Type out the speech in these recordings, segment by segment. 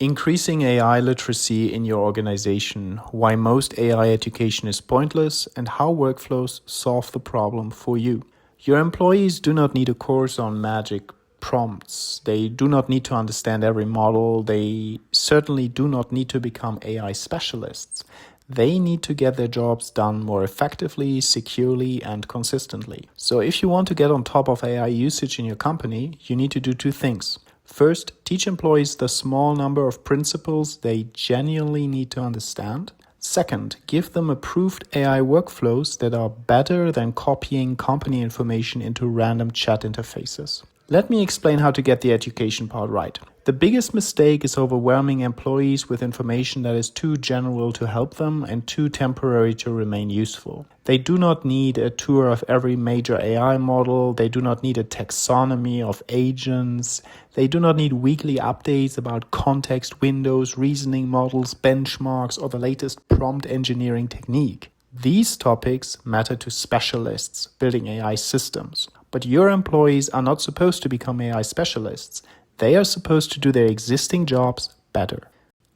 Increasing AI literacy in your organization, why most AI education is pointless, and how workflows solve the problem for you. Your employees do not need a course on magic prompts. They do not need to understand every model. They certainly do not need to become AI specialists. They need to get their jobs done more effectively, securely, and consistently. So if you want to get on top of AI usage in your company, you need to do two things. First, teach employees the small number of principles they genuinely need to understand. Second, give them approved AI workflows that are better than copying company information into random chat interfaces. Let me explain how to get the education part right. The biggest mistake is overwhelming employees with information that is too general to help them and too temporary to remain useful. They do not need a tour of every major AI model. They do not need a taxonomy of agents. They do not need weekly updates about context windows, reasoning models, benchmarks, or the latest prompt engineering technique. These topics matter to specialists building AI systems. But your employees are not supposed to become AI specialists. They are supposed to do their existing jobs better.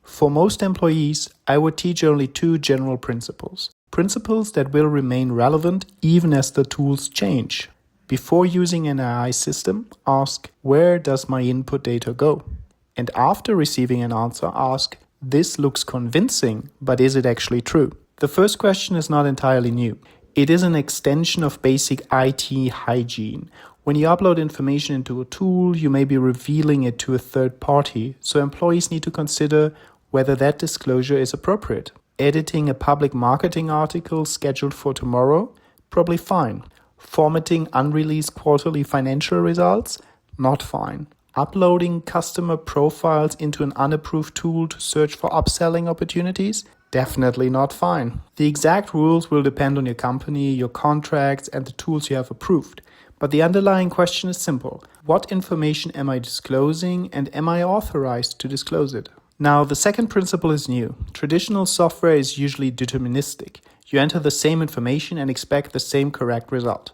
For most employees, I would teach only two general principles. Principles that will remain relevant even as the tools change. Before using an AI system, ask, where does my input data go? And after receiving an answer, ask, this looks convincing, but is it actually true? The first question is not entirely new. It is an extension of basic IT hygiene. When you upload information into a tool, you may be revealing it to a third party, so employees need to consider whether that disclosure is appropriate. Editing a public marketing article scheduled for tomorrow? Probably fine. Formatting unreleased quarterly financial results? Not fine. Uploading customer profiles into an unapproved tool to search for upselling opportunities? Definitely not fine. The exact rules will depend on your company, your contracts, and the tools you have approved. But the underlying question is simple. What information am I disclosing, and am I authorized to disclose it? Now, the second principle is new. Traditional software is usually deterministic. You enter the same information and expect the same correct result.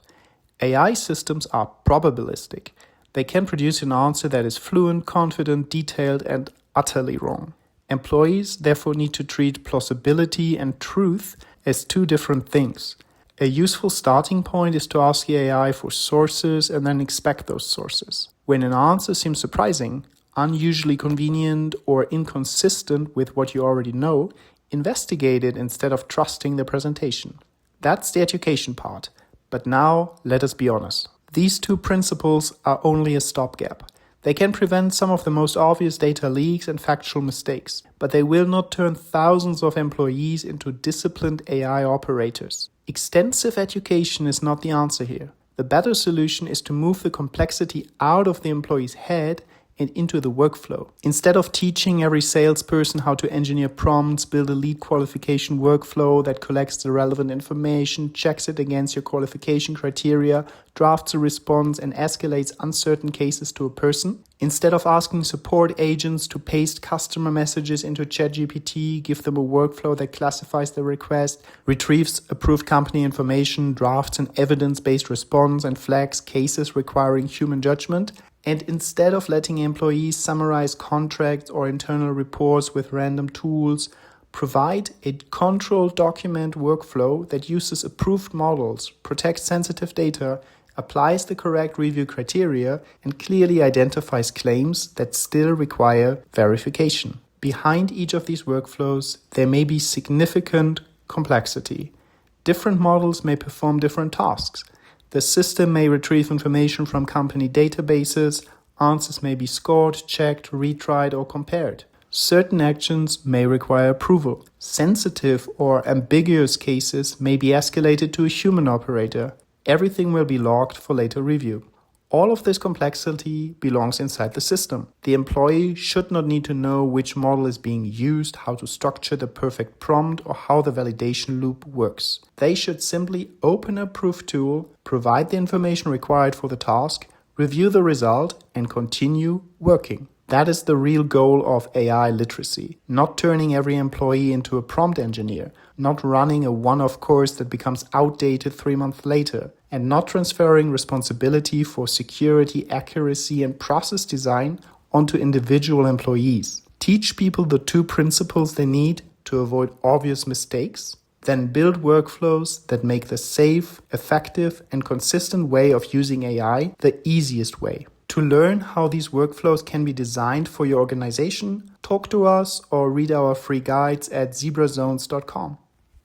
AI systems are probabilistic. They can produce an answer that is fluent, confident, detailed, and utterly wrong. Employees therefore need to treat plausibility and truth as two different things. A useful starting point is to ask the AI for sources and then expect those sources. When an answer seems surprising, unusually convenient, or inconsistent with what you already know, investigate it instead of trusting the presentation. That's the education part. But now, let us be honest. These two principles are only a stopgap. They can prevent some of the most obvious data leaks and factual mistakes, but they will not turn thousands of employees into disciplined AI operators. Extensive education is not the answer here. The better solution is to move the complexity out of the employee's head and into the workflow. Instead of teaching every salesperson how to engineer prompts, build a lead qualification workflow that collects the relevant information, checks it against your qualification criteria, drafts a response, and escalates uncertain cases to a person. Instead of asking support agents to paste customer messages into ChatGPT, give them a workflow that classifies the request, retrieves approved company information, drafts an evidence-based response, and flags cases requiring human judgment. And instead of letting employees summarize contracts or internal reports with random tools, provide a controlled document workflow that uses approved models, protects sensitive data, applies the correct review criteria, and clearly identifies claims that still require verification. Behind each of these workflows, there may be significant complexity. Different models may perform different tasks. The system may retrieve information from company databases, answers may be scored, checked, retried, or compared. Certain actions may require approval. Sensitive or ambiguous cases may be escalated to a human operator. Everything will be logged for later review. All of this complexity belongs inside the system. The employee should not need to know which model is being used, how to structure the perfect prompt, or how the validation loop works. They should simply open a proof tool, provide the information required for the task, review the result, and continue working. That is the real goal of AI literacy. Not turning every employee into a prompt engineer, not running a one-off course that becomes outdated 3 months later, and not transferring responsibility for security, accuracy, and process design onto individual employees. Teach people the 2 principles they need to avoid obvious mistakes. Then build workflows that make the safe, effective, and consistent way of using AI the easiest way. To learn how these workflows can be designed for your organization, talk to us or read our free guides at zebrazones.com.